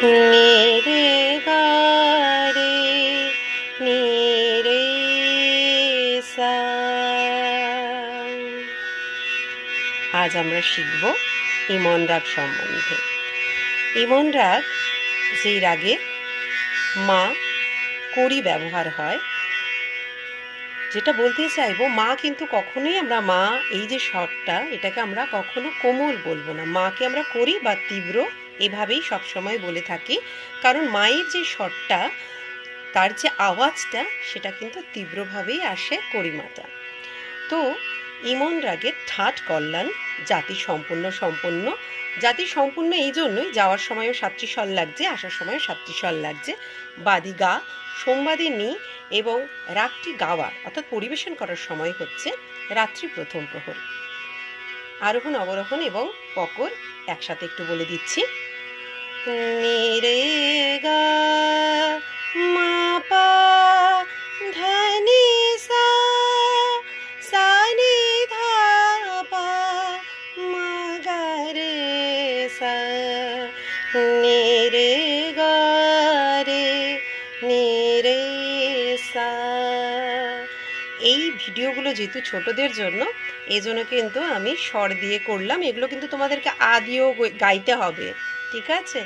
মেরে গারে নিরে সা। আজ আমরা শিখব ইমন রাগ সম্বন্ধে। ইমন রাগ যেই রাগে মা করি ব্যবহার হয়, যেটা বলতে চাইবো, মা কিন্তু কখনোই আমরা মা এই যে স্বরটা, এটাকে আমরা কখনো কোমল বলবো না। মাকে আমরা করি বা তীব্র এভাবেই সবসময় বলে থাকি, কারণ মায়ের যে স্বরটা, তার যে আওয়াজটা, সেটা কিন্তু তীব্রভাবেই আসে করিমাটা। তো ইমন রাগের ঠাট কল্যাণ জাতি সম্পূর্ণ সম্পন্ন। জাতি সম্পূর্ণ এই জন্যই, যাওয়ার সময়ও সাতটি স্বর লাগছে, আসার সময়ও সাতটি স্বর লাগছে। বাদি গা, সোমবাদী নি এবং রাগটি গাওয়ার অর্থাৎ পরিবেশন করার সময় হচ্ছে রাত্রি প্রথম প্রহর। আরোহণ অবরোহণ এবং পকর একসাথে একটু বলে দিচ্ছি। নিরে গা মা পা ধা নি সা, সা নি ধা পা মা গা রে সা, নিরে গা রে নিরে সা। এই ভিডিওগুলো যেহেতু ছোটদের জন্য, এজন্য কিন্তু আমি স্বর দিয়ে করলাম। এগুলো কিন্তু তোমাদেরকে আদিও গাইতে হবে, ঠিক আছে?